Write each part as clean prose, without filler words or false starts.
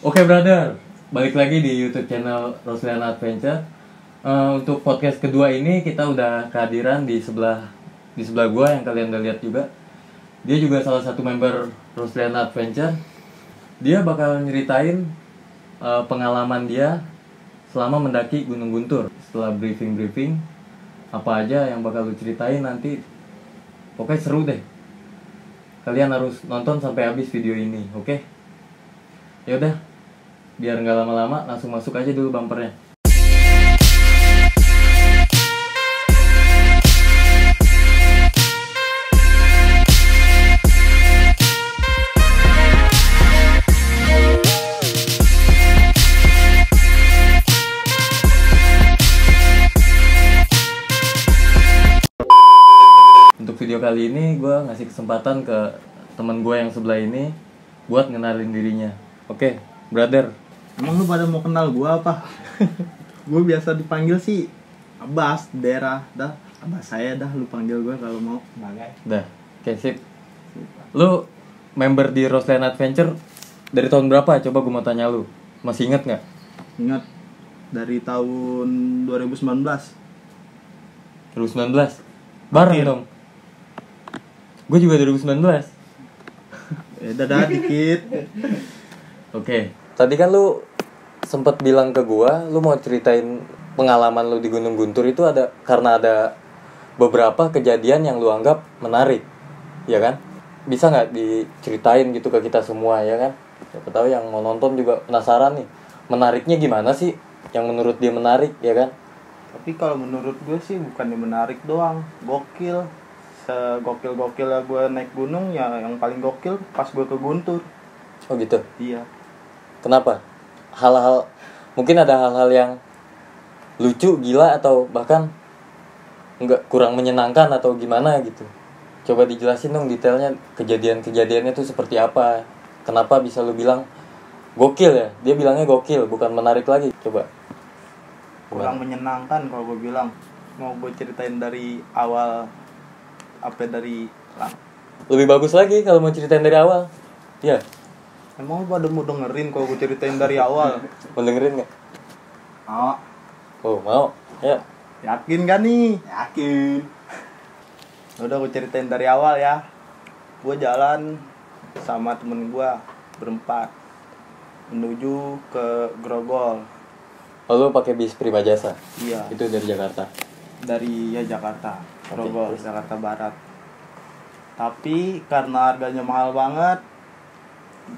Oke brother, balik lagi di YouTube channel Roslian Adventure. Untuk podcast kedua ini kita udah kehadiran di sebelah gua yang kalian udah lihat juga. Dia juga salah satu member Roslian Adventure. Dia bakal nyeritain pengalaman dia selama mendaki Gunung Guntur. Setelah briefing apa aja yang bakal lu ceritain nanti, pokoknya seru deh. Kalian harus nonton sampai habis video ini, oke? Yaudah, biar nggak lama-lama, langsung masuk aja dulu bumpernya. Untuk video kali ini, gue ngasih kesempatan ke teman gue yang sebelah ini buat ngenalin dirinya. Oke, brother. Emang lu pada mau kenal gua apa? Gue biasa dipanggil sih Abbas daerah. Dah, Abbas saya dah, lu panggil gua kalau mau. Dah, oke sip. Lu member di Roslian Adventure dari tahun berapa? Coba gue mau tanya lu. Masih inget nggak? Ingat dari tahun 2019. 2019? Bareng Akhir. dong. Gue juga 2019. Dadah dikit. Oke. Tadi kan lu sempet bilang ke gua, lu mau ceritain pengalaman lu di Gunung Guntur itu karena ada beberapa kejadian yang lu anggap menarik, ya kan? Bisa nggak diceritain gitu ke kita semua, ya kan? Siapa tahu yang mau nonton juga penasaran nih, menariknya gimana sih? Yang menurut dia menarik, ya kan? Tapi kalau menurut gue sih bukannya menarik doang, gokil. Segokil-gokil ya gue naik gunung, ya yang paling gokil pas gue ke Guntur. Oh gitu. Iya. Kenapa? Mungkin ada hal-hal yang lucu, gila, atau bahkan nggak kurang menyenangkan atau gimana gitu. Coba dijelasin dong detailnya, kejadian-kejadiannya tuh seperti apa. Kenapa bisa lu bilang gokil ya? Dia bilangnya gokil, bukan menarik lagi. Coba. Kurang menyenangkan kalau gue bilang. Mau gue ceritain dari awal Lebih bagus lagi kalau mau ceritain dari awal. Iya. Emang lu pada mau dengerin kalau gue ceritain dari awal? Mau dengerin nggak? Oh, Oh mau. Ya. yakin gak nih? Yakin. Udah gue ceritain dari awal ya. Gue jalan sama temen gue berempat menuju ke Grogol. Oh lu pakai bis Primajasa? Iya. Itu dari Jakarta. Dari Jakarta, Grogol, Oke, Jakarta Barat. Tapi karena harganya mahal banget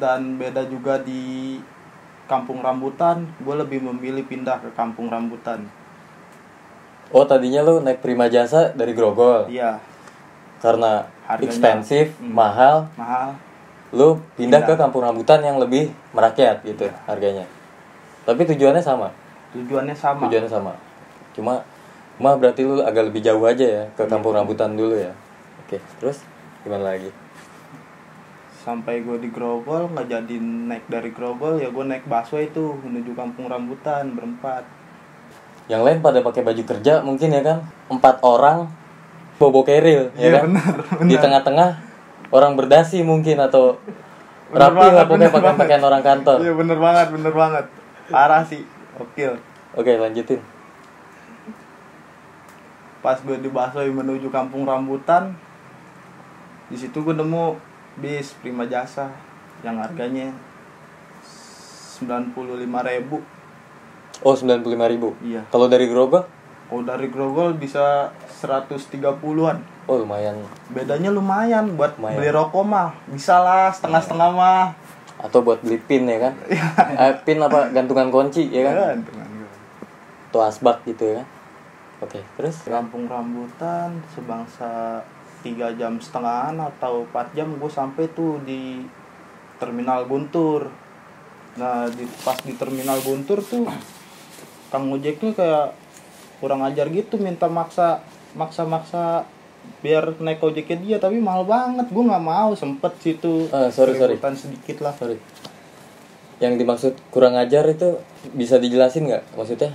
dan beda juga di Kampung Rambutan, gue lebih memilih pindah ke Kampung Rambutan. Oh tadinya lu naik Primajasa dari Grogol? Iya. Karena Harganya expensive, mahal, lu pindah ke Kampung Rambutan yang lebih merakyat gitu harganya. Tapi tujuannya sama. Tujuannya sama. Cuma berarti lu agak lebih jauh aja ya ke Kampung Rambutan dulu ya. Oke, terus gimana lagi? Sampai gue di Grogol, nggak jadi naik dari Grogol, ya gue naik busway itu menuju Kampung Rambutan berempat. Yang lain pada pakai baju kerja mungkin ya kan? 4 orang bobo keril ya Iya, kan? benar. Di tengah-tengah orang berdasi mungkin atau Bener rapi lah banget, pokoknya bener pakaian orang kantor. Iya bener banget. Parah sih, gokil. Oke, lanjutin. Pas gue di busway menuju Kampung Rambutan, di situ gue nemu bis Primajasa yang harganya 95.000. Oh, 95.000. Iya. Kalau dari Grogol? Oh, dari Grogol bisa 130-an. Oh, lumayan. Bedanya lumayan buat Lumayan. beli rokok mah. Bisa lah setengah-setengah mah. Atau buat beli pin ya kan? Pin apa gantungan kunci ya kan? Atau asbak gitu ya kan? Oke, terus? Kampung Rambutan sebangsa 3,5 jam atau 4 jam gue sampai tuh di Terminal Guntur. Nah, pas di Terminal Guntur tuh Kang ojeknya kayak kurang ajar gitu, minta maksa biar naik ojeknya dia, tapi mahal banget. Gue nggak mau, sempet situ sorry. keributan sedikit lah. Sorry. Yang dimaksud kurang ajar itu bisa dijelasin nggak? Maksudnya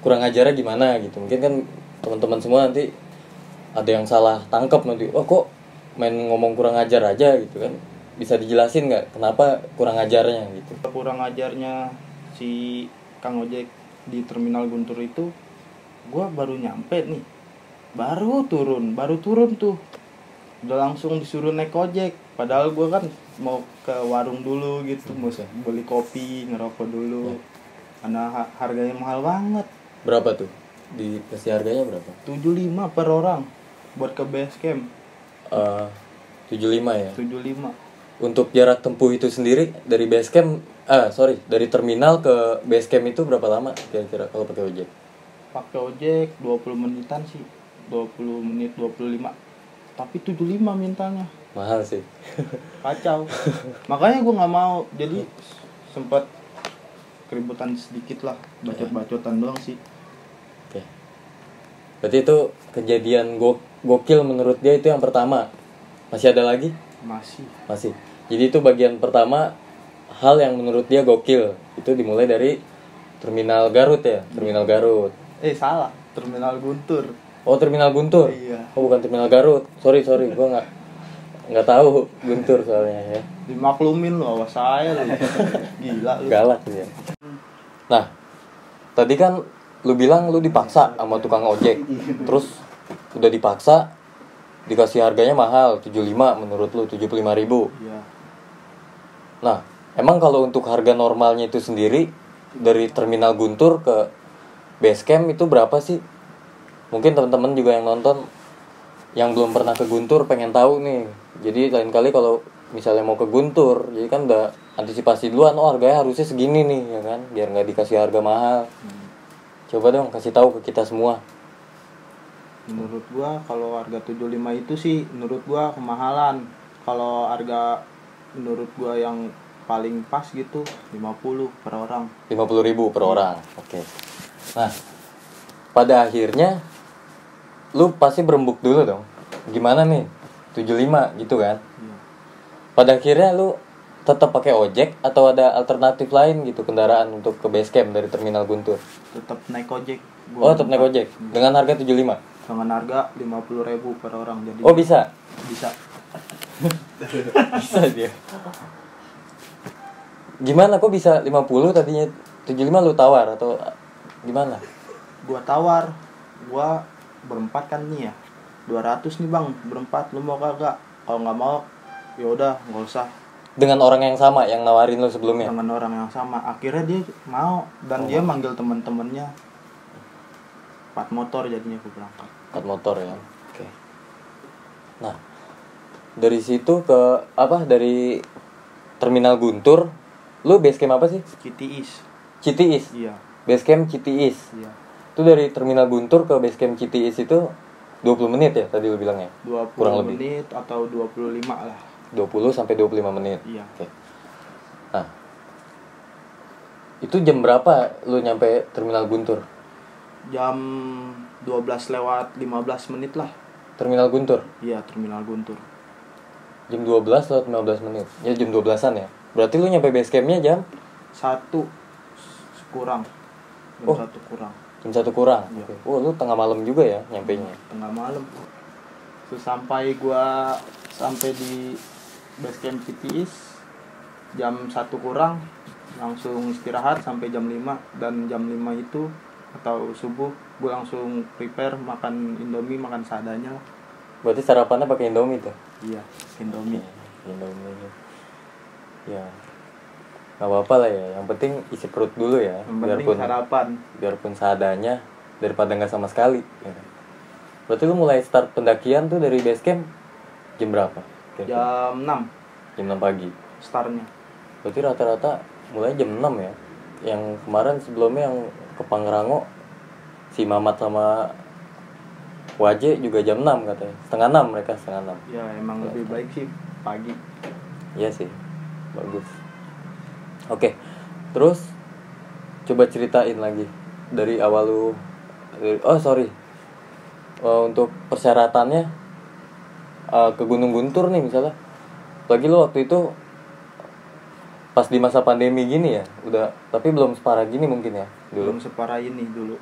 kurang ajarnya gimana gitu? Mungkin kan teman-teman semua nanti ada yang salah tangkap nanti. Oh kok main ngomong kurang ajar aja gitu kan? bisa dijelasin nggak kenapa kurang ajarnya gitu? Kurang ajarnya si Kang ojek di terminal Guntur itu, gue baru nyampe nih, baru turun tuh udah langsung disuruh naik ojek. Padahal gue kan mau ke warung dulu gitu, mau beli kopi, ngerokok dulu, karena harganya mahal banget. Berapa tuh? Dikasih harganya berapa? 75 per orang buat ke base camp. 75 ya? 75. Untuk jarak tempuh itu sendiri dari base camp, dari terminal ke base camp itu berapa lama kira-kira kalau pakai ojek? Pakai ojek 20 menitan sih. 20 menit 25. Tapi 75 mintanya. Mahal sih. Kacau. Makanya gue nggak mau. Jadi sempat keributan sedikit lah, bacot-bacotan doang sih. Oke. Berarti itu kejadian gokil menurut dia itu yang pertama. Masih ada lagi? Masih. Jadi itu bagian pertama hal yang menurut dia gokil. Itu dimulai dari terminal Garut ya, terminal Garut. Salah, terminal Guntur. Oh, terminal Guntur. Iya. Oh, bukan terminal Garut. Sorry, gua nggak tahu Guntur soalnya ya. Dimaklumin lo, awas saya lo. Gila lu. Galak dia. Nah, tadi kan lu bilang lu dipaksa sama tukang ojek. Terus udah dipaksa dikasih harganya mahal, 75 menurut lu, 75.000. Iya. Nah, emang kalau untuk harga normalnya itu sendiri dari terminal Guntur ke base camp itu berapa sih? Mungkin teman-teman juga yang nonton yang belum pernah ke Guntur pengen tahu nih. Jadi lain kali kalau misalnya mau ke Guntur, jadi kan udah antisipasi duluan, oh harganya harusnya segini nih ya kan, biar nggak dikasih harga mahal. Coba dong kasih tahu ke kita semua. Menurut gua kalau harga 75 itu sih menurut gua kemahalan. Kalau harga menurut gua yang paling pas gitu 50 per orang. 50.000 per orang. Oke. Nah, pada akhirnya lu pasti berembuk dulu dong. Gimana nih? 75 gitu kan? Iya. Pada akhirnya lu tetap pakai ojek atau ada alternatif lain gitu kendaraan untuk ke base camp dari terminal Guntur? Tetap naik ojek. Oh, tetap naik ojek dengan harga 75. Dengan harga 50.000 per orang. Jadi Oh, bisa. Bisa. Bisa dia. Gimana kok bisa 50 tadinya 75 lu tawar atau gimana? Gua tawar. Gua berempat kan nih ya. 200 nih Bang, berempat, lu mau kagak? Kalau nggak mau, ya udah nggak usah. Dengan orang yang sama yang nawarin lu sebelumnya? Dengan orang yang sama. Akhirnya dia mau dan dia manggil teman-temannya. 4 motor jadinya gue berangkat. 4 motor ya. Oke. Nah, dari situ ke dari terminal Guntur, lu base camp apa sih? Citiis. Iya. Base camp Citiis. Iya. Itu dari terminal Guntur ke base camp Citiis itu 20 menit ya tadi lu bilangnya? 20 kurang lebih. menit atau 25 lah. 20 sampai 25 menit. Iya. Oke. Nah, itu jam berapa lu nyampe terminal Guntur? Jam 12 lewat 15 menit lah. Terminal Guntur? Iya, terminal Guntur. Jam 12 lewat 15 menit. Ya jam 12-an ya. Berarti lu nyampe base campnya jam 1 kurang. Jam 1 kurang. Jam 1 kurang. Iya. Oke. Oh, lu tengah malam juga ya nyampenya. Tengah malam. Terus sampai di base camp Citiis jam 1 kurang, langsung istirahat sampai jam 5. Dan jam 5 itu atau subuh gue langsung prepare makan Indomie, makan seadanya lah. Berarti sarapannya pakai Indomie tuh? Iya, Indomie. Indomie. Ya, nggak apa-apa lah ya. Yang penting isi perut dulu ya. Yang penting sarapan. Biarpun seadanya daripada nggak sama sekali. Ya. Berarti lu mulai start pendakian tuh dari base camp jam berapa? Jam 6. Jam 6 pagi. Startnya. Berarti rata-rata mulai jam 6 ya. Yang kemarin sebelumnya yang ke Pangrango si Mamat sama Waje juga jam 6 katanya. Setengah 6 mereka, setengah 6. Ya emang lebih baik sih pagi. Iya sih. Bagus. Oke. Terus coba ceritain lagi dari awal lu untuk persyaratannya ke Gunung Guntur nih misalnya. Lagi lu waktu itu pas di masa pandemi gini ya, udah tapi belum separah gini mungkin ya dulu. Belum separah ini dulu.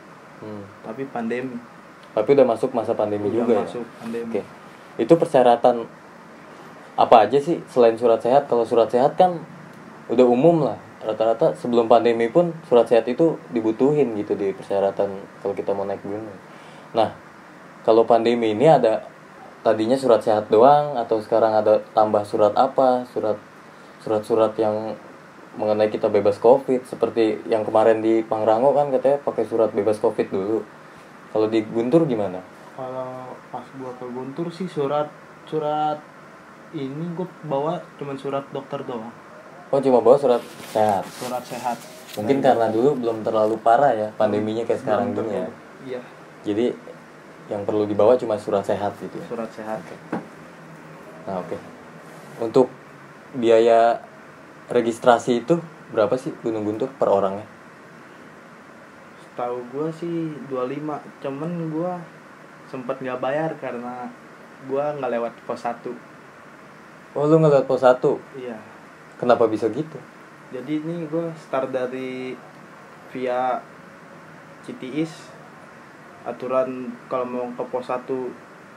Tapi pandemi. Tapi udah masuk masa pandemi udah juga masuk ya. Pandemi. Oke. Itu persyaratan apa aja sih selain surat sehat? Kalau surat sehat kan udah umum lah, rata-rata sebelum pandemi pun surat sehat itu dibutuhin gitu di persyaratan kalau kita mau naik gunung. Nah, kalau pandemi ini ada tadinya surat sehat doang atau sekarang ada tambah surat apa? Surat-surat yang mengenai kita bebas COVID, seperti yang kemarin di Pangrango kan katanya pakai surat bebas COVID dulu. Kalau di Guntur gimana? Kalau pas gua ke Guntur sih surat ini gua bawa cuman surat dokter doang. Oh, cuma bawa surat sehat. Surat sehat. Mungkin karena dulu belum terlalu parah ya pandeminya kayak sekarang Belum gini ya. Iya, Jadi yang perlu dibawa cuma surat sehat gitu ya. surat sehat. Nah, oke. Untuk biaya registrasi itu berapa sih Gunung Guntur per orangnya? Tahu gua sih 25, cuman gua sempet nggak bayar karena gua nggak lewat pos 1. Oh, lu ngeliat pos 1. Iya. Kenapa bisa gitu? Jadi ini gua start dari via Citiis. Aturan kalau mau ke pos 1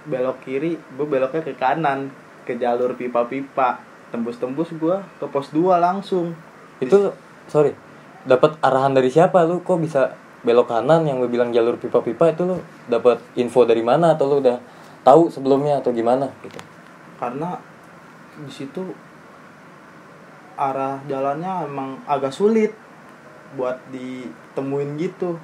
belok kiri, gua beloknya ke kanan ke jalur pipa-pipa. Tembus-tembus gua ke pos 2 langsung. Itu sorry, dapat arahan dari siapa lu kok bisa belok kanan? Yang lu bilang jalur pipa-pipa itu lu dapat info dari mana atau lu udah tahu sebelumnya atau gimana gitu? Karena di situ arah jalannya emang agak sulit buat ditemuin gitu.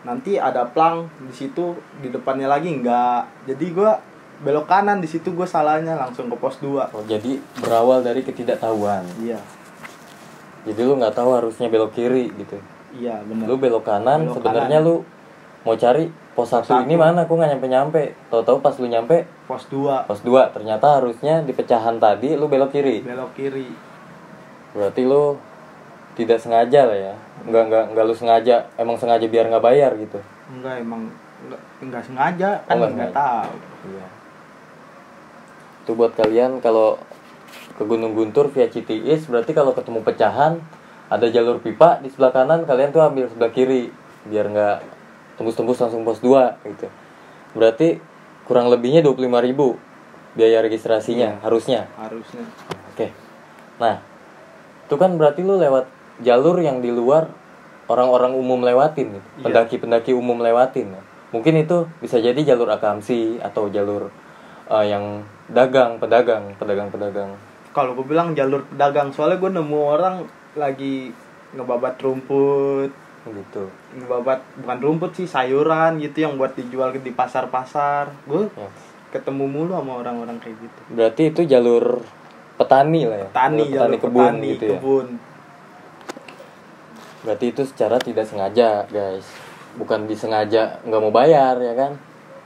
Nanti ada plang di situ, di depannya lagi enggak. Jadi gua belok kanan, di situ gua salahnya langsung ke pos 2. Oh, jadi berawal dari ketidaktahuan. Iya. Jadi lu nggak tahu harusnya belok kiri gitu. Iya, benar. Lu belok kanan, Belok sebenarnya kanan. lu mau cari pos 1 ini mana? Aku nggak nyampe. Tahu-tahu pas lu nyampe Pos 2 pos 2, ternyata harusnya di pecahan tadi lu belok kiri. belok kiri. Berarti lu tidak sengaja lah ya. Enggak lu sengaja, emang sengaja biar nggak bayar gitu. Enggak, emang enggak sengaja kan, nggak enggak sengaja. tahu. Iya. Itu buat kalian kalau ke Gunung Guntur via Citiis, berarti kalau ketemu pecahan ada jalur pipa di sebelah kanan, kalian tuh ambil sebelah kiri biar nggak tembus-tembus langsung pos 2 gitu. Berarti kurang lebihnya 25.000 biaya registrasinya. Iya. Harusnya. Oke. Nah, itu kan berarti lu lewat jalur yang di luar orang-orang umum lewatin gitu. Iya. Pendaki-pendaki umum lewatin. Mungkin itu bisa jadi jalur akamsi atau jalur yang pedagang. Kalau gue bilang jalur pedagang, soalnya gue nemu orang lagi ngebabat rumput, Gitu. ngebabat bukan rumput sih, sayuran gitu yang buat dijual di pasar-pasar. Gue Ya. ketemu mulu sama orang-orang kayak gitu. Berarti itu jalur petani lah ya. Jalur kebun petani, gitu ya. kebun. Berarti itu secara tidak sengaja, guys. Bukan disengaja nggak mau bayar ya kan?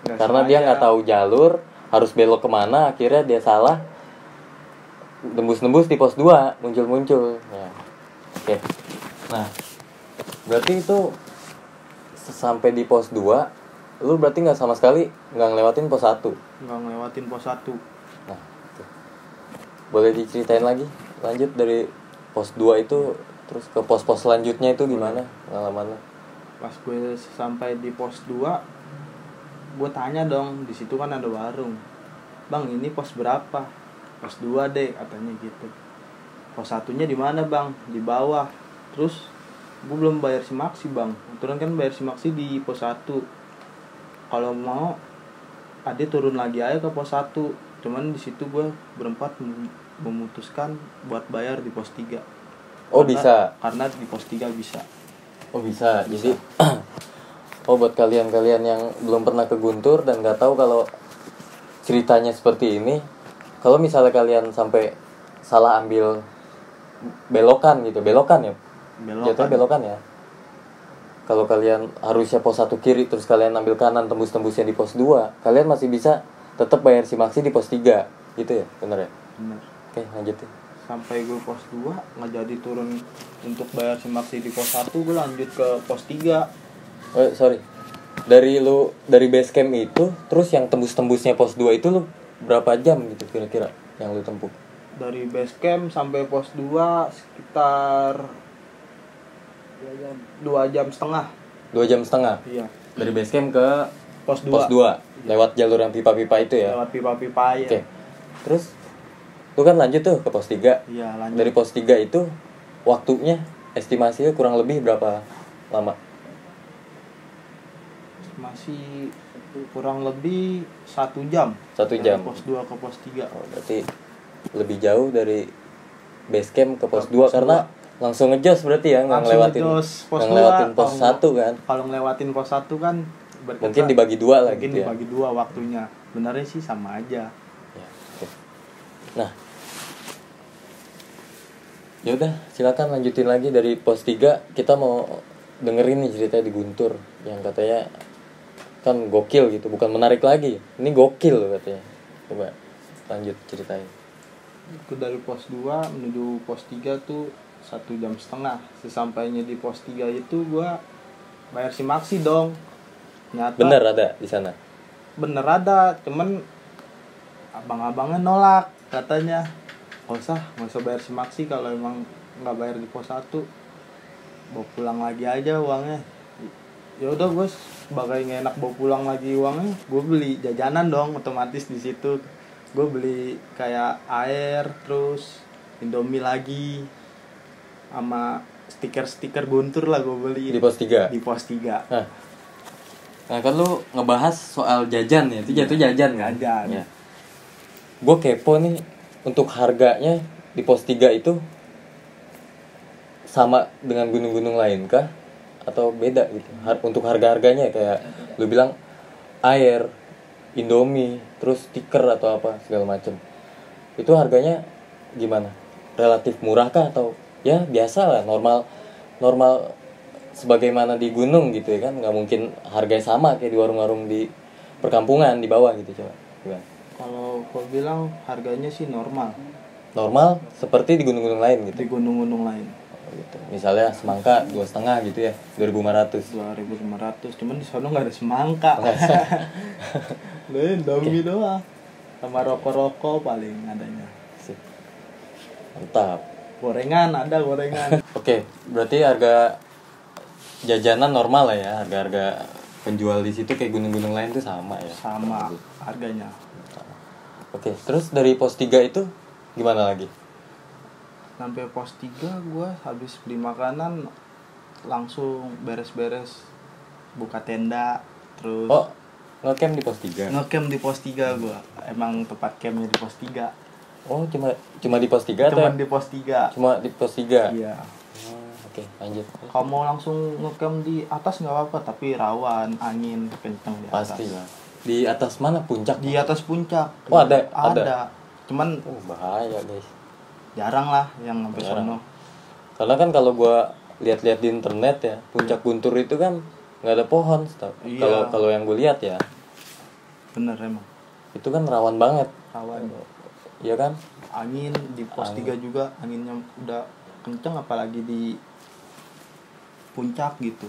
Nggak Karena sengaja. dia nggak tahu jalur, harus belok kemana, akhirnya dia salah. Tembus-tembus di pos 2 muncul. Ya. Oke. Nah, berarti itu sampai di pos 2, lu berarti nggak sama sekali nggak ngelewatin pos 1. Nggak ngelewatin pos 1. Nah, itu. Boleh diceritain lagi? Lanjut dari pos 2 itu terus ke pos-pos selanjutnya itu gimana pengalaman lu? Pas gue sampai di pos 2, gue tanya dong, di situ kan ada warung. Bang, ini pos berapa? Pos 2 deh, katanya gitu. Pos 1-nya di mana, Bang? Di bawah. Terus gue belum bayar simaksi, Bang. Aturan kan bayar simaksi di pos 1. Kalau mau Ade turun lagi aja ke pos 1. Cuman di situ gue berempat memutuskan buat bayar di pos 3. Oh, bisa. Karena di pos 3 bisa. Oh, bisa. Jadi oh, buat kalian-kalian yang belum pernah ke Guntur dan nggak tahu kalau ceritanya seperti ini, kalau misalnya kalian sampai salah ambil belokan ya, jatuhnya belokan ya. Kalau kalian harusnya pos 1 kiri terus kalian ambil kanan tembus-tembusnya di pos 2, kalian masih bisa tetap bayar simaksi di pos 3 gitu ya, bener ya? Bener. Oke, lanjutin. Sampai gue pos 2 nggak jadi turun untuk bayar simaksi di pos 1, gue lanjut ke pos 3. Sorry. Dari base camp itu terus yang tembus-tembusnya pos 2 itu lu berapa jam gitu kira-kira yang lu tempuh? Dari base camp sampai pos 2 sekitar 2 jam setengah. 2 jam setengah. Iya. Dari base camp ke Pos 2. pos 2 lewat jalur yang pipa-pipa itu ya. Lewat pipa-pipa ya. Oke. Terus Lu kan lanjut tuh ke pos 3. Iya, lanjut. Dari pos 3 itu waktunya estimasinya kurang lebih berapa lama? Masih kurang lebih 1 jam. 1 jam. Dari pos 2 ke pos 3. Oh, berarti lebih jauh dari base camp ke pos Ke 2 pos karena langsung ngejos berarti ya, nggak Langsung ngelewatin ngejos pos nggak ngelewatin 2. pos 1 kan. Kalau ngelewatin pos 1 kan Mungkin dibagi 2 lah mungkin gitu ya. dibagi 2 waktunya. Benarnya sih sama aja. Ya, oke. Nah, ya udah silakan lanjutin lagi dari pos 3. Kita mau dengerin nih ceritanya di Guntur yang katanya kan gokil gitu, bukan menarik lagi, ini gokil loh katanya. Coba lanjut ceritain. Itu dari pos 2 menuju pos 3 tuh 1,5 jam. Sesampainya di pos 3 itu gua bayar simaksi dong. Nyata Bener ada di sana. bener ada, cuman abang-abangnya nolak, katanya nggak usah bayar simaksi kalau emang nggak bayar di pos 1, bawa pulang lagi aja uangnya. Ya udah gue sebagai nggak enak bawa pulang lagi uangnya, gue beli jajanan dong otomatis di situ. Gue beli kayak air, terus Indomie lagi, sama stiker Guntur lah gue beli Di pos 3. di pos 3. Nah kan lu ngebahas soal jajan ya, itu jatuh jajan kan? Jajan. Ya. Gue kepo nih, untuk harganya di pos 3 itu sama dengan gunung-gunung lain kah? Atau beda gitu? Untuk harga-harganya kayak lu bilang air, Indomie, terus stiker atau apa segala macem. Itu harganya gimana? Relatif murah kah atau ya biasa lah, normal sebagaimana di gunung gitu ya kan? Nggak mungkin harganya sama kayak di warung-warung di perkampungan di bawah gitu, coba gimana? Kalau gue bilang harganya sih normal Normal seperti di gunung-gunung lain gitu. di gunung-gunung lain. Gitu. Misalnya semangka 2,5 gitu ya, 2.500. 2.500, cuman di sana nggak ada semangka. Lu Indomie doang sama rokok-rokok paling adanya. Sip. Mantap. Gorengan ada gorengan. Oke, berarti harga jajanan normal lah ya, harga-harga penjual di situ kayak gunung-gunung lain tuh sama ya. Sama harganya. Oke, terus dari pos 3 itu gimana lagi? Sampai pos 3 gue habis beli makanan langsung beres-beres buka tenda, terus Oh, ngecamp di pos 3. ngecamp di pos 3 gue. Emang tempat campnya di pos 3. Oh, cuma di pos 3 atau? Cuman di pos 3. Cuma di pos 3. Iya. Oke, lanjut. Kalau mau langsung ngecamp di atas nggak apa-apa, tapi rawan angin kenceng di atas. Pasti lah. Di atas mana puncak? Di atas puncak. Oh, ada. Cuman Bahaya, guys. jarang lah yang sampai Jarang. sono. Karena kan kalau gua lihat-lihat di internet ya, puncak Guntur itu kan nggak ada pohon, Iya. kalau yang gue lihat ya, Bener emang. itu kan rawan banget, Rawan. iya kan? Angin di pos 3 juga anginnya udah kenceng, apalagi di puncak gitu.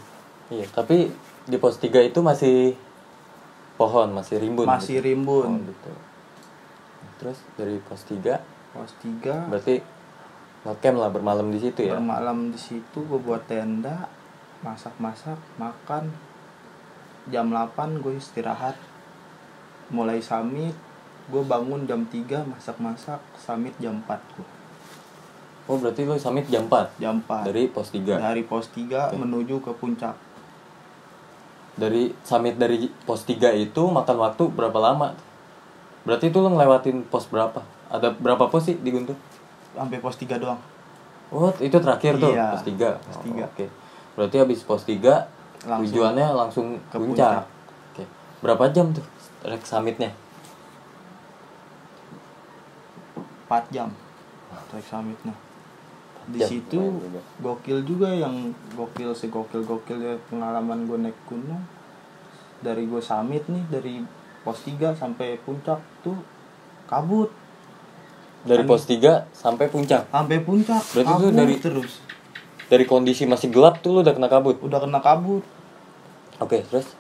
Iya, tapi di pos 3 itu masih pohon, masih rimbun. Masih gitu. rimbun. Oh, gitu. Terus dari pos 3 Pos 3 berarti ngecamp lah, bermalam di situ ya. bermalam di situ, gue buat tenda, masak-masak, makan. Jam 8 gue istirahat. Mulai summit, gue bangun jam 3, masak-masak, summit jam 4 gue. Oh, berarti lu summit jam 4 Jam 4. dari pos 3. Dari pos 3 Oke. menuju ke puncak. Dari summit dari pos 3 itu makan waktu berapa lama? Berarti itu lu ngelewatin pos berapa? Ada berapa pos sih di Guntur? Sampai pos 3 doang. Oh, itu terakhir tuh, Iya, pos 3. pos 3. Oke. Berarti habis pos 3 Langsung tujuannya langsung ke ke puncak. puncak. Oke. Berapa jam tuh trek summitnya? 4 jam trek summitnya. Di jam, situ lumayan juga. gokil juga, yang gokil ya pengalaman gue naik gunung. Dari gue summit nih, dari pos 3 sampai puncak tuh kabut. Dari Angin. pos 3 sampai puncak. Sampai puncak Berarti kabut itu dari- terus. Dari kondisi masih gelap tuh lu udah kena kabut. Udah kena kabut. Oke, terus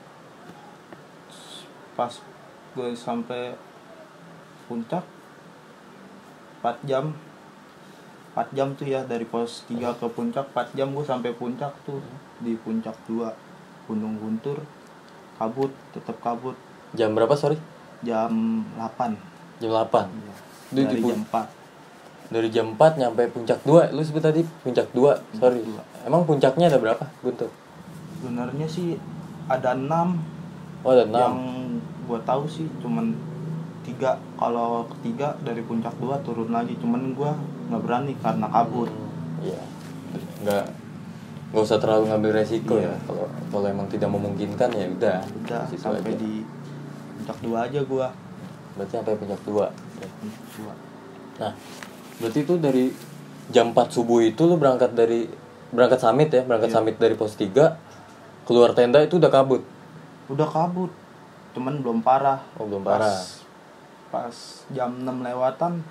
Pas gue sampai puncak 4 jam 4 jam tuh ya, dari pos 3 ke puncak 4 jam gue sampai puncak tuh. Di puncak 2 Gunung Guntur kabut, tetap kabut. jam berapa, sorry? Jam 8. Jam 8. Iya. Itu Dari di jam 4. Dari jam 4 nyampe puncak 2. Lu sebut tadi puncak 2. Sorry. Emang puncaknya ada berapa, Guntur? Sebenarnya sih ada 6. Oh, ada 6. Yang gua tahu sih cuman 3. Kalau ketiga dari puncak 2 turun lagi, cuman gua nggak berani karena kabur. Iya. Nggak usah terlalu ngambil resiko ya. Kalau emang tidak memungkinkan ya udah Sampai aja. Di puncak 2 aja gua. Berarti sampai puncak 2. Puncak 2. Nah, berarti itu dari jam 4 subuh itu lu berangkat summit ya, summit dari pos 3, keluar tenda itu udah kabut. Udah kabut. Cuman belum parah. Oh, belum parah. Pas jam 6 lewatan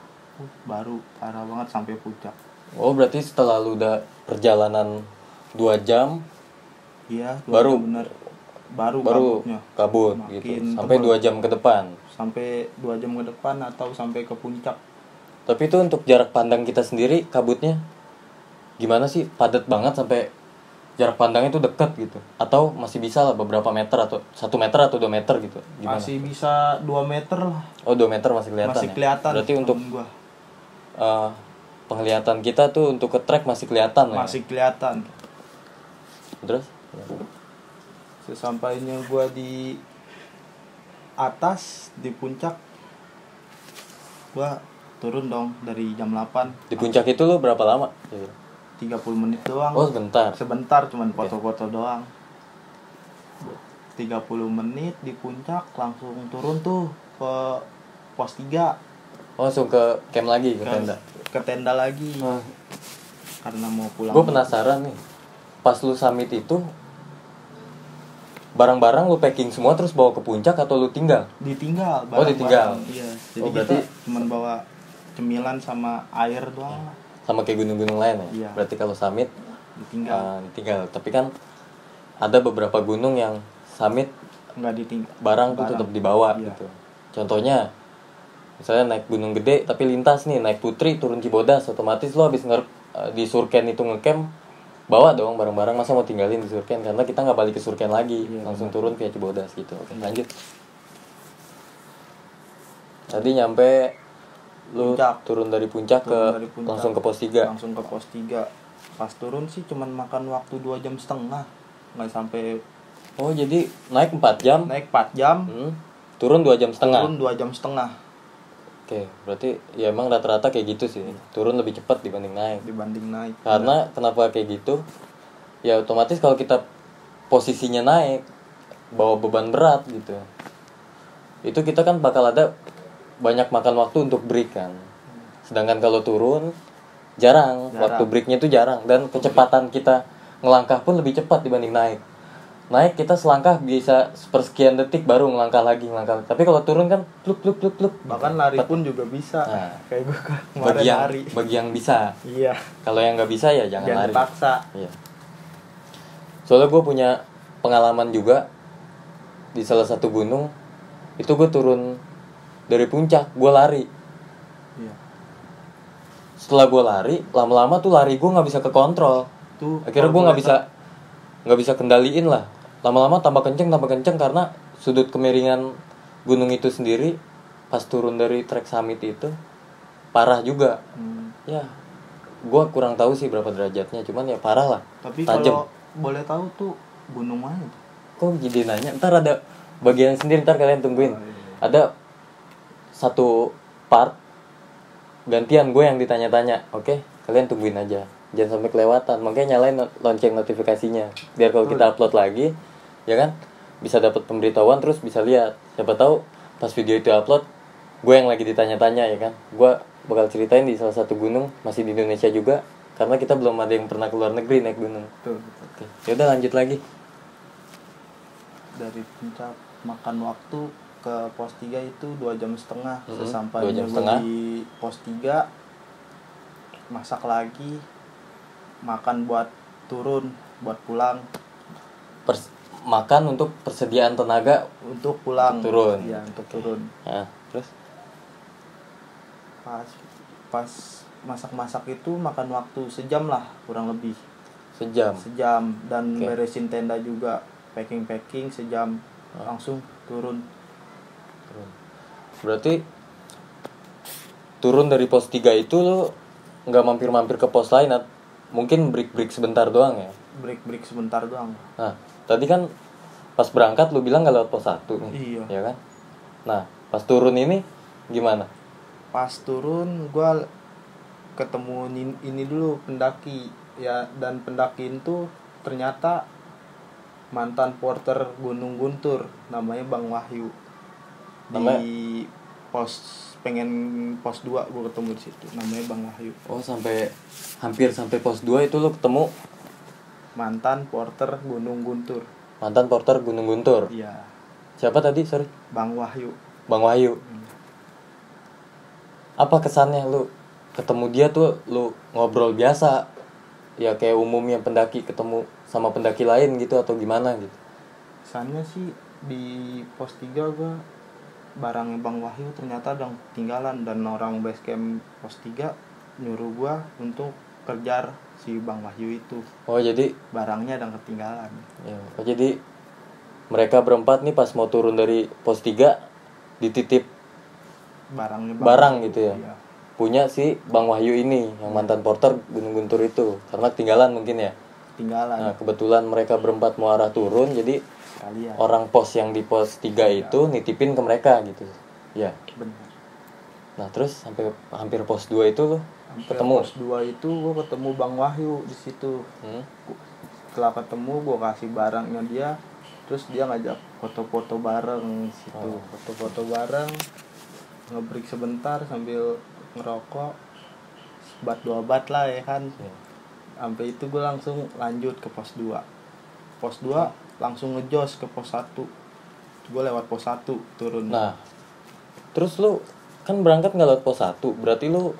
baru parah banget sampai puncak. Oh, berarti setelah lu udah perjalanan 2 jam, iya, baru bener. Baru kabut gitu. Sampai 2 jam ke depan. Sampai 2 jam ke depan atau sampai ke puncak. Tapi itu untuk jarak pandang kita sendiri kabutnya gimana sih? Padat banget sampai jarak pandangnya itu dekat gitu, atau masih bisa lah beberapa meter, atau 1 meter atau 2 meter gitu? Gimana? Masih bisa 2 meter lah. Oh, 2 meter masih kelihatan. Masih kelihatan. Berarti untuk penglihatan kita tuh untuk ke trek masih kelihatan lah. Masih kelihatan. Terus sesampainya gua di atas di puncak, gua turun dong dari jam 8. Di puncak itu lo berapa lama? 30 menit doang. Oh, sebentar Cuman foto-foto doang. 30 menit di puncak, langsung turun tuh ke pos 3. Oh, langsung ke camp lagi, ke tenda. Ke tenda lagi. Karena mau pulang. Gue penasaran nih. Pas lu summit itu barang-barang lu packing semua terus bawa ke puncak atau lu tinggal? Ditinggal. Oh, ditinggal. Iya. Jadi berarti kita cuman bawa cemilan sama air doang lah. Sama kayak gunung-gunung lain ya? Iya. Berarti kalau summit ditinggal. Tapi kan ada beberapa gunung yang summit nggak ditinggal, barang tuh tetap dibawa gitu. Contohnya misalnya naik gunung gede tapi lintas nih, naik Putri turun Cibodas, otomatis lo habis di Surken itu ngecamp, bawa dong barang-barang, masa mau tinggalin di Surken, karena kita nggak balik ke Surken lagi, langsung turun via Cibodas gitu. Oke, lanjut. Tadi nyampe lu turun dari puncak langsung ke pos 3. Langsung ke pos 3. Pas turun sih cuman makan waktu 2,5 jam, nggak sampai. Oh, jadi naik 4 jam. Naik 4 jam. Turun 2,5 jam. Turun 2,5 jam. Oke, berarti ya emang rata-rata kayak gitu sih. Turun lebih cepat dibanding naik. Karena kenapa kayak gitu? Ya otomatis kalau kita posisinya naik, bawa beban berat gitu, itu kita kan bakal ada banyak makan waktu untuk break kan. Sedangkan kalau turun jarang. Waktu breaknya itu jarang, dan kecepatan kita ngelangkah pun lebih cepat dibanding naik. Naik kita selangkah bisa sepersekian detik baru ngelangkah lagi. Tapi kalau turun kan pluk. Bahkan lari pun juga bisa. Nah, kayak gue kemarin lari. Bagi yang bisa. Iya. Kalau yang nggak bisa ya jangan lari. Dipaksa. Iya. Soalnya gue punya pengalaman juga di salah satu gunung. Itu gue turun dari puncak, gue lari. Iya. Setelah gue lari, lama-lama tuh lari gue nggak bisa kekontrol. Akhirnya gue nggak bisa kendaliin lah. Lama-lama tambah kenceng karena sudut kemiringan gunung itu sendiri pas turun dari trek summit itu parah juga. Ya, gue kurang tahu sih berapa derajatnya, cuman ya parah lah. Tapi kalau boleh tahu tuh gunung mana tuh? Kok jadi nanya? Ntar ada bagian sendiri, ntar kalian tungguin. Ada satu part gantian gue yang ditanya-tanya. Oke, kalian tungguin aja, jangan sampai kelewatan. Makanya nyalain lonceng notifikasinya, biar kalau kita upload lagi, ya kan, bisa dapat pemberitahuan, terus bisa lihat. Siapa tahu pas video itu upload, gue yang lagi ditanya-tanya, ya kan. Gue bakal ceritain di salah satu gunung, masih di Indonesia juga, karena kita belum ada yang pernah keluar negeri naik gunung. Betul. Oke, yaudah lanjut lagi. Dari puncak makan waktu ke pos 3 itu 2,5 jam. Sesampainya gue di pos 3, masak lagi, makan buat turun, buat pulang. Makan untuk persediaan tenaga untuk pulang. Turun. Iya, untuk turun. Nah, terus pas masak-masak itu makan waktu sejam lah, kurang lebih. Sejam. Dan beresin tenda juga, packing sejam. Langsung turun. Berarti turun dari pos 3 itu lo nggak mampir-mampir ke pos lain, mungkin break sebentar doang ya? Break sebentar doang. Nah, tadi kan pas berangkat lu bilang nggak lewat pos 1 nih, Iya. ya kan? Nah, pas turun ini gimana? Pas turun gua ketemu ini dulu pendaki ya, dan pendaki itu ternyata mantan porter Gunung Guntur, namanya Bang Wahyu. Di pos 2 gua ketemu di situ, namanya Bang Wahyu. Oh, hampir sampai pos 2 itu lu ketemu mantan porter Gunung Guntur. Mantan porter Gunung Guntur. Iya. Siapa tadi? Sorry. Bang Wahyu. Bang Wahyu. Apa kesannya lu ketemu dia tuh, lu ngobrol biasa ya kayak umumnya pendaki ketemu sama pendaki lain gitu atau gimana gitu? Kesannya sih di pos 3 gua barangnya Bang Wahyu ternyata udah ketinggalan, dan orang base camp pos 3 nyuruh gua untuk kejar si Bang Wahyu itu. Oh, jadi Barangnya udah ketinggalan. ya, oh, jadi mereka berempat nih pas mau turun dari pos 3 dititip Barang Wahyu, gitu ya. Iya. Punya si Bang Wahyu ini yang mantan porter Gunung Guntur itu, karena ketinggalan mungkin ya. Ketinggalan. Nah, kebetulan mereka berempat mau arah turun, jadi Sekalian. orang pos yang di pos 3 itu nitipin ke mereka gitu. Ya. Benar. Nah, terus sampai hampir pos 2 itu lu ketemu. Pos 2 itu gua ketemu Bang Wahyu di situ. Setelah ketemu gua kasih barangnya dia, terus dia ngajak foto-foto bareng di situ. Foto-foto bareng, nge-break sebentar sambil ngerokok, bat 2 bat lah ya kan. Sampai itu gue langsung lanjut ke pos 2. Pos 2 langsung ngejos ke pos 1. Gue lewat pos 1 turun. Nah, terus lu kan berangkat nggak lewat pos 1, berarti lu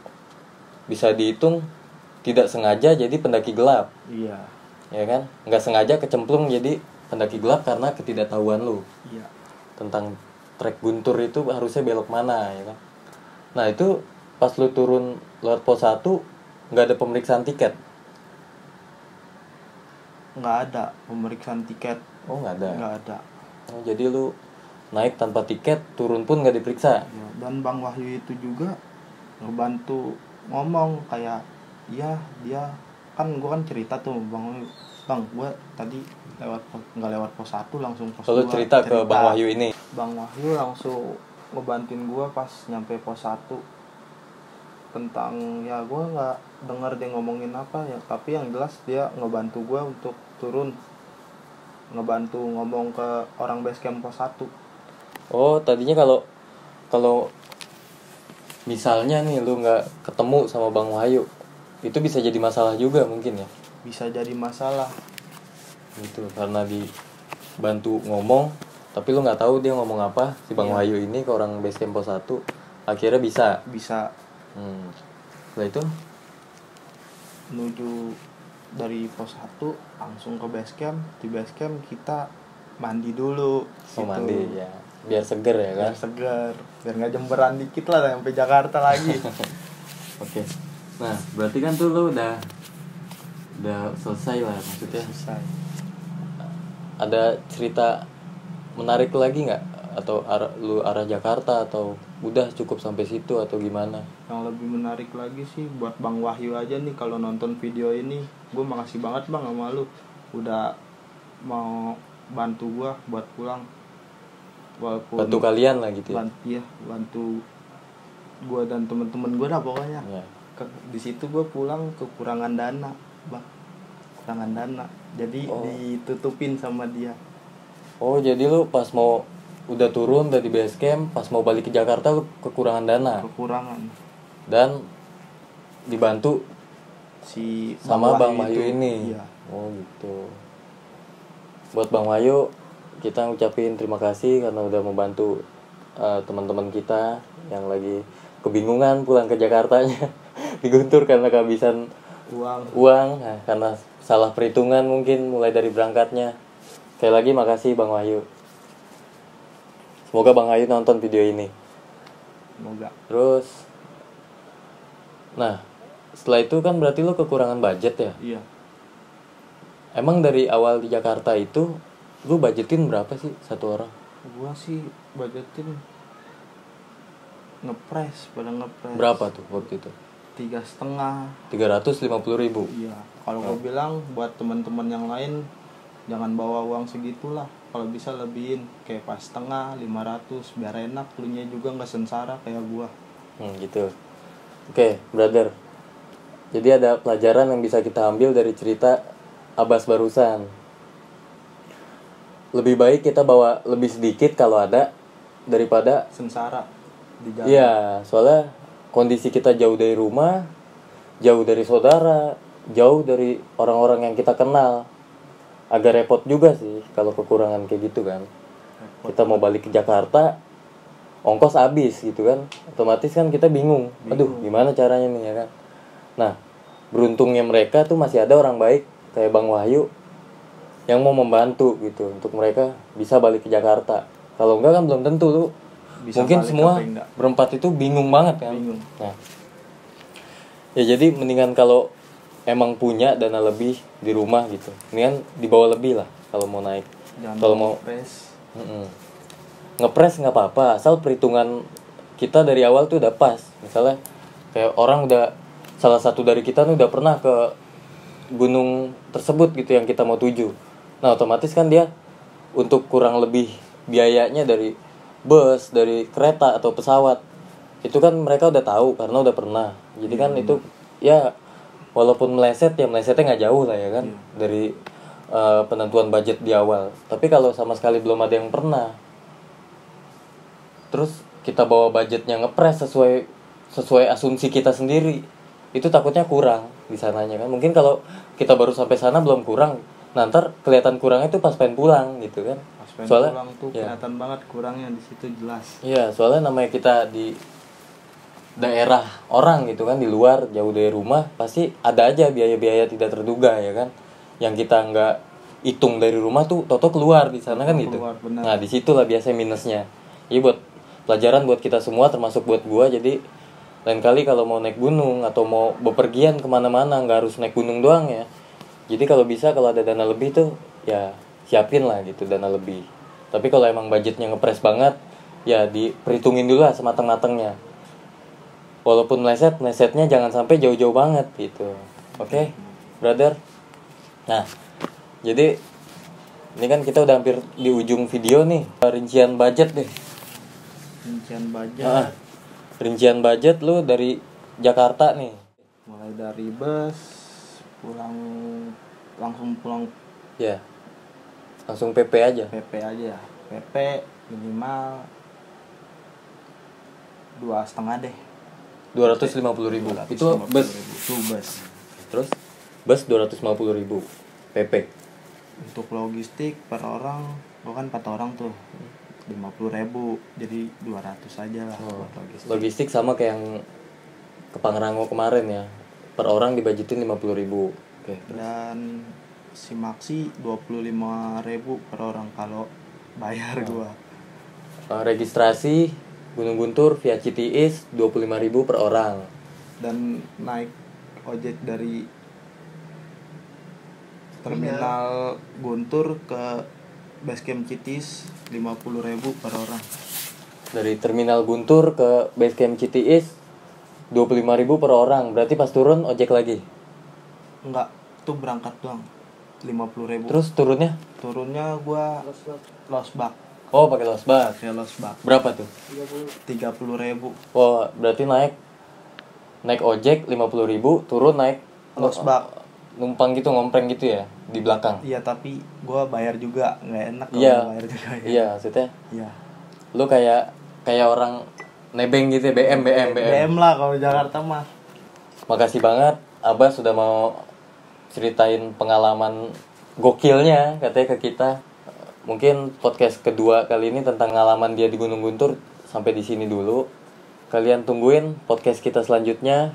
bisa dihitung tidak sengaja jadi pendaki gelap. Iya. Ya kan? Nggak sengaja kecemplung jadi pendaki gelap karena ketidaktahuan lu. Iya. Tentang trek Guntur itu harusnya belok mana, ya kan? Nah, itu pas lu turun lewat pos 1 nggak ada pemeriksaan tiket. Nggak ada pemeriksaan tiket. Oh, nggak ada. Nggak ada. Oh, jadi lu naik tanpa tiket, turun pun nggak diperiksa. Ya, dan Bang Wahyu itu juga ngebantu ngomong kayak, iya dia kan, gue kan cerita tuh Bang Wahyu, Bang gue tadi nggak lewat pos 1 langsung pos 2. Lalu cerita ke Bang Wahyu ini. Bang Wahyu langsung ngebantuin gue pas nyampe pos 1 tentang, ya gue nggak denger dia ngomongin apa ya, tapi yang jelas dia ngebantu gue untuk turun, ngebantu ngomong ke orang base camp pos 1. Oh, tadinya kalau misalnya nih lu nggak ketemu sama Bang Wahyu, itu bisa jadi masalah juga mungkin ya. Bisa jadi masalah Gitu, karena dibantu ngomong tapi lu nggak tahu dia ngomong apa, si Bang Wahyu ini ke orang base camp pos 1, akhirnya bisa. Setelah itu menuju dari pos 1 langsung ke base camp. Di base camp kita mandi dulu oh, mandi ya biar seger ya kan. Biar seger, biar nggak jemberan dikit lah sampai Jakarta lagi. Oke. Nah, berarti kan tuh lu udah selesai lah maksudnya. Selesai. Ada cerita menarik lagi nggak, atau lu arah Jakarta, atau udah cukup sampai situ atau gimana? Yang lebih menarik lagi sih buat Bang Wahyu aja nih, kalau nonton video ini gue makasih banget Bang sama lu udah mau bantu gue buat pulang, walaupun Bantu kalian lah gitu ya. Bantu gue dan temen-temen gue dah pokoknya Ya. Di situ gue pulang kekurangan dana Bang, kekurangan dana, jadi ditutupin sama dia. Oh, jadi lu pas mau udah turun dari base camp, pas mau balik ke Jakarta lu kekurangan dana. Dan dibantu si sama Bang Wahyu ini. Iya. Oh, gitu. Buat Bang Wahyu, kita ngucapin terima kasih karena udah membantu teman-teman kita yang lagi kebingungan pulang ke Jakartanya di Guntur karena kehabisan uang. Nah, karena salah perhitungan mungkin mulai dari berangkatnya. Sekali lagi makasih Bang Wahyu. Semoga Bang Wahyu nonton video ini. Semoga. Terus, nah setelah itu kan berarti lo kekurangan budget ya? Iya. Emang dari awal di Jakarta itu lu budgetin berapa sih satu orang? Gua sih budgetin ngepres. Berapa tuh waktu itu? 3,5. 350.000. Iya, kalau gue bilang buat teman-teman yang lain jangan bawa uang segitulah. Kalau bisa lebihin kayak pas setengah 500 biar enak, lu nya juga nggak sengsara kayak gua. Gitu. Oke, brother. Jadi ada pelajaran yang bisa kita ambil dari cerita Abbas barusan. Lebih baik kita bawa lebih sedikit kalau ada daripada Sengsara di jalan. iya, soalnya kondisi kita jauh dari rumah, jauh dari saudara, jauh dari orang-orang yang kita kenal. Agak repot juga sih kalau kekurangan kayak gitu kan. Repot. Kita mau balik ke Jakarta, ongkos habis gitu kan. Otomatis kan kita bingung. Aduh, gimana caranya nih ya kan. Nah, beruntungnya mereka tuh masih ada orang baik kayak Bang Wahyu yang mau membantu gitu untuk mereka bisa balik ke Jakarta. Kalau enggak kan belum tentu tuh. Bisa Mungkin balik semua apa enggak? berempat itu bingung banget kan. Bingung. Nah, ya jadi mendingan kalau emang punya dana lebih di rumah gitu, mendingan dibawa lebih lah kalau mau naik. Jangan Kalau mau press. ngepres nggak apa-apa, asal perhitungan kita dari awal tuh udah pas. Misalnya kayak orang udah, salah satu dari kita nih udah pernah ke gunung tersebut gitu yang kita mau tuju. Nah otomatis kan dia untuk kurang lebih biayanya dari bus, dari kereta atau pesawat, itu kan mereka udah tahu karena udah pernah. Jadi kan itu ya walaupun meleset ya melesetnya nggak jauh lah ya kan dari penentuan budget di awal. Tapi kalau sama sekali belum ada yang pernah, terus kita bawa budgetnya ngepres sesuai asumsi kita sendiri, itu takutnya kurang di sananya kan. Mungkin kalau kita baru sampai sana belum kurang, nanti kelihatan kurangnya itu pas pengen pulang gitu kan. Pas pengen Soalnya pulang tuh kelihatan banget kurangnya di situ jelas. Iya, soalnya namanya kita di daerah orang gitu kan, di luar jauh dari rumah, pasti ada aja biaya-biaya tidak terduga ya kan, yang kita nggak hitung dari rumah tuh toto keluar di sana kan gitu. Keluar, benar. Nah disitulah biasanya minusnya. Jadi buat pelajaran buat kita semua termasuk buat gua. Jadi lain kali kalau mau naik gunung atau mau bepergian kemana-mana nggak harus naik gunung doang ya. Jadi kalau bisa kalau ada dana lebih tuh ya siapin lah gitu dana lebih. Tapi kalau emang budgetnya ngepres banget ya diperhitungin dulu lah sematang-matangnya. Walaupun melesetnya jangan sampai jauh-jauh banget gitu. Oke, brother. Nah, jadi ini kan kita udah hampir di ujung video nih. Rincian budget deh. Rincian budget. Rincian budget lu dari Jakarta nih. Mulai dari bus langsung pulang Ya. Langsung PP aja. PP aja. PP minimal 2,5 deh. 250.000. Itu bus. Itu bus. Terus bus 250.000 PP. Untuk logistik per orang, gua kan 4 orang tuh. 50.000, jadi 200 aja lah buat logistik. Logistik sama kayak yang ke Pangrango kemarin ya. Per orang dibajetin 50.000. Oke. Dan si Maxi 25.000 per orang kalau bayar gua. Registrasi Gunung Guntur via Citiis 25.000 per orang. Dan naik ojek dari terminal Guntur ke Basecamp Citis 50.000 per orang. Dari terminal Guntur ke Basecamp Citiis 25.000 per orang. Berarti pas turun ojek lagi. Enggak, tuh berangkat doang 50.000. Terus turunnya? Turunnya gua losbak. Oh, pakai losbak. Pakai losbak. Berapa tuh? 30.000. Oh, berarti naik ojek 50.000, turun naik Losbak. Numpang gitu, ngompreng gitu ya di belakang. Iya, tapi gua bayar juga, nggak enak kalau Iya. bayar juga ya. Iya, maksudnya Iya. lu kayak orang nebeng gitu ya, BM. lah kalau Jakarta mah. Makasih banget Abbas sudah mau ceritain pengalaman gokilnya katanya ke kita. Mungkin podcast kedua kali ini tentang pengalaman dia di Gunung Guntur sampai di sini dulu. Kalian tungguin podcast kita selanjutnya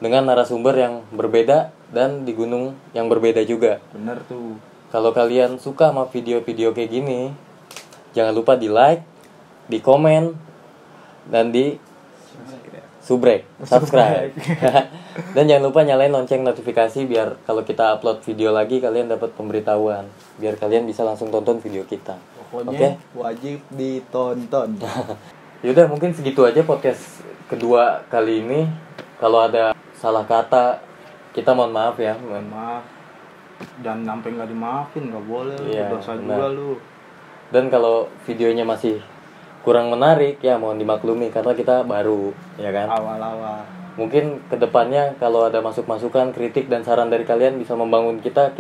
dengan narasumber yang berbeda dan di gunung yang berbeda juga. Bener tuh. Kalau kalian suka sama video-video kayak gini, jangan lupa di like, di komen, dan di subscribe. Dan jangan lupa nyalain lonceng notifikasi biar kalau kita upload video lagi kalian dapat pemberitahuan. Biar kalian bisa langsung tonton video kita. Pokoknya wajib ditonton. Yaudah mungkin segitu aja podcast kedua kali ini. Kalau ada salah kata, kita mohon maaf ya. Maaf, jangan sampai nggak dimaafin, nggak boleh lu, Iya, dosa benar. juga lu. Dan kalau videonya masih kurang menarik ya mohon dimaklumi karena kita baru, ya kan. Awal-awal. Mungkin kedepannya kalau ada masukan, kritik dan saran dari kalian bisa membangun kita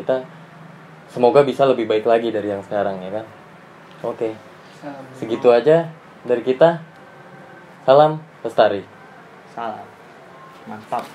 semoga bisa lebih baik lagi dari yang sekarang, ya kan. Oke, segitu aja dari kita. Salam lestari. Salam, mantap.